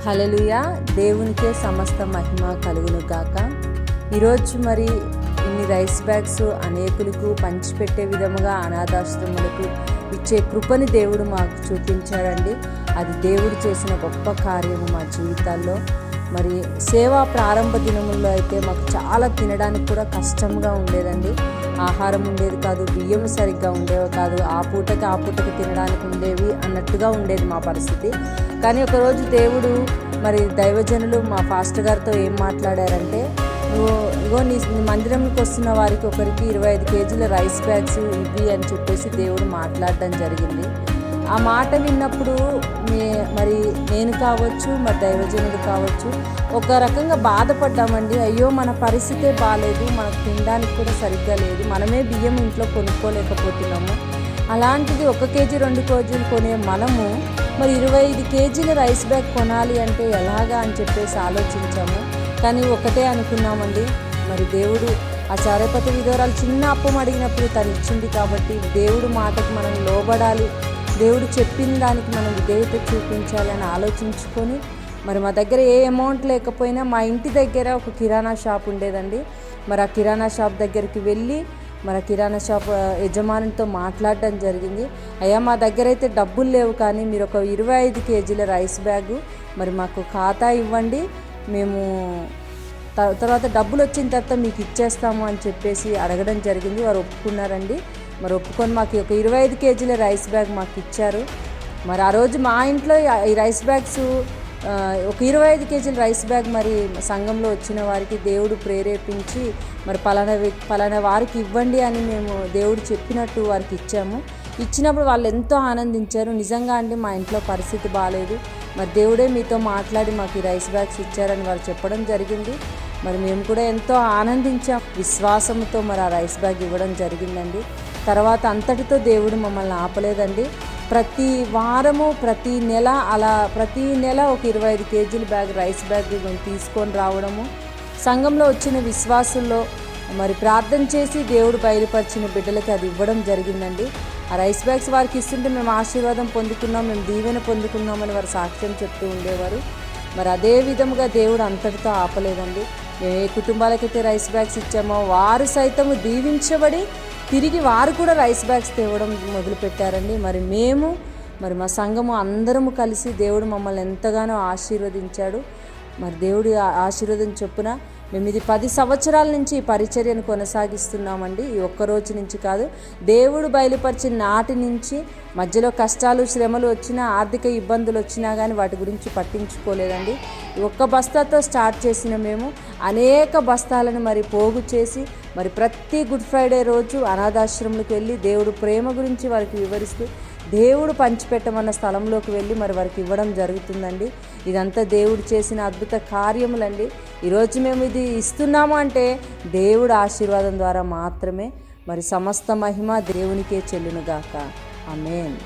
హల్లెలూయా. దేవునికే సమస్త మహిమ కలుగును గాక. ఈరోజు మరి ఇన్ని రైస్ బ్యాగ్స్ అనేకులకు పంచిపెట్టే విధముగా అనాథాశ్రములకు ఇచ్చే కృపని దేవుడు మాకు చూపించాడండి. అది దేవుడు చేసిన గొప్ప కార్యము మా జీవితాల్లో. మరి సేవా ప్రారంభ దినముల్లో అయితే మాకు చాలా తినడానికి కూడా కష్టంగా ఉండేదండి. ఆహారం ఉండేది కాదు, బియ్యం సరిగ్గా ఉండేవి కాదు, ఆ పూటకి తినడానికి ఉండేవి అన్నట్టుగా ఉండేది మా పరిస్థితి. కానీ ఒకరోజు దేవుడు మరి దైవజనులు మా పాస్టర్ గారితో ఏం మాట్లాడారంటే, నీ మందిరంకి వస్తున్న వారికి ఒకరికి 25 కేజీల రైస్ బ్యాగ్స్ ఇవి అని చెప్పేసి దేవుడు మాట్లాడడం జరిగింది. ఆ మాట విన్నప్పుడు మరి నేను కావచ్చు, మరి దైవజనుడు కావచ్చు, ఒక రకంగా బాధపడ్డామండి. అయ్యో, మన పరిస్థితే బాగాలేదు, మనకు తినడానికి కూడా సరిగ్గా లేదు, మనమే బియ్యం ఇంట్లో కొనుక్కోలేకపోతున్నాము. అలాంటిది 1 కేజీ 2 కేజీలు కొనే మనము మరి 25 కేజీల రైస్ బ్యాగ్ కొనాలి అంటే ఎలాగా అని చెప్పేసి ఆలోచించాము. కానీ ఒకటే అనుకున్నామండి, మరి దేవుడు ఆ సారెపతి విధవరాలు చిన్న అప్పం అడిగినప్పుడు తను ఇచ్చింది కాబట్టి దేవుడు మాటకు మనం లోబడాలి, దేవుడు చెప్పిన దానికి మనం విధేయత చూపించాలని ఆలోచించుకొని, మరి మా దగ్గర ఏ అమౌంట్ లేకపోయినా మా ఇంటి దగ్గర ఒక కిరాణా షాప్ ఉండేదండి. మరి ఆ కిరాణా షాప్ దగ్గరికి వెళ్ళి మరి కిరాణా షాప్ యజమానితో మాట్లాడడం జరిగింది. అయ్యా, మా దగ్గర అయితే డబ్బులు లేవు, కానీ మీరు ఒక 25 కేజీల రైస్ బ్యాగు మరి మాకు ఖాతా ఇవ్వండి, మేము తర్వాత డబ్బులు వచ్చిన తర్వాత మీకు ఇచ్చేస్తాము అని చెప్పేసి అడగడం జరిగింది. వారు ఒప్పుకున్నారండి. మరి ఒప్పుకొని మాకు ఒక 25 కేజీల రైస్ బ్యాగ్ మాకు ఇచ్చారు. మరి ఆ రోజు మా ఇంట్లో ఈ రైస్ బ్యాగ్స్ ఒక 25 కేజీల రైస్ బ్యాగ్ మరి సంఘంలో వచ్చిన వారికి దేవుడు ప్రేరేపించి మరి పలానా వారికి ఇవ్వండి అని మేము దేవుడు చెప్పినట్టు వారికి ఇచ్చాము. ఇచ్చినప్పుడు వాళ్ళు ఎంతో ఆనందించారు. నిజంగా అండి, మా ఇంట్లో పరిస్థితి బాగాలేదు, మరి దేవుడే మీతో మాట్లాడి మాకు ఈ రైస్ బ్యాగ్స్ ఇచ్చారని వారు చెప్పడం జరిగింది. మరి మేము కూడా ఎంతో ఆనందించాం. విశ్వాసంతో మరి ఆ రైస్ బ్యాగ్ ఇవ్వడం జరిగిందండి. తర్వాత అంతటితో దేవుడు మమ్మల్ని ఆపలేదండి. ప్రతి వారము ప్రతి నెల ఒక 25 కేజీల బ్యాగ్ రైస్ బ్యాగ్ మేము తీసుకొని రావడము, సంఘంలో వచ్చిన విశ్వాసుల్లో మరి ప్రార్థన చేసి దేవుడు బయలుపరిచిన బిడ్డలకి అది ఇవ్వడం జరిగిందండి. ఆ రైస్ బ్యాగ్స్ వారికి ఇస్తుంటే మేము ఆశీర్వాదం పొందుకున్నాం, మేము దీవెన పొందుకున్నామని వారు సాక్ష్యం చెప్తూ ఉండేవారు. మరి అదే విధముగా దేవుడు అంతటితో ఆపలేదండి. మేము ఏ కుటుంబాలకైతే రైస్ బ్యాగ్స్ ఇచ్చామో వారు సైతము దీవించబడి తిరిగి వారు కూడా రైస్ బ్యాగ్స్ తేవడం మొదలుపెట్టారండి. మరి మా సంఘము అందరము కలిసి దేవుడు మమ్మల్ని ఎంతగానో ఆశీర్వదించాడు. మరి దేవుడి ఆశీర్వాదం చొప్పున మేము ఇది 10 సంవత్సరాల నుంచి ఈ పరిచర్యను కొనసాగిస్తున్నామండి. ఈ ఒక్కరోజు నుంచి కాదు, దేవుడు బయలుపరిచిన నాటి నుంచి మధ్యలో కష్టాలు శ్రమలు వచ్చినా, ఆర్థిక ఇబ్బందులు వచ్చినా కానీ వాటి గురించి పట్టించుకోలేదండి. ఒక్క బస్తాతో స్టార్ట్ చేసిన మేము అనేక బస్తాలను మరి పోగు చేసి మరి ప్రతి గుడ్ ఫ్రైడే రోజు అనాథాశ్రమంలోకి వెళ్ళి దేవుడు ప్రేమ గురించి వారికి వివరిస్తూ దేవుడు పంచిపెట్టమన్న స్థలంలోకి వెళ్ళి మరి వారికి ఇవ్వడం జరుగుతుందండి. ఇదంతా దేవుడు చేసిన అద్భుత కార్యములండి. ఈరోజు మేము ఇది ఇస్తున్నాము అంటే దేవుడు ఆశీర్వాదం ద్వారా మాత్రమే. మరి సమస్త మహిమ దేవునికే చెల్లునుగాక. ఆమేన్.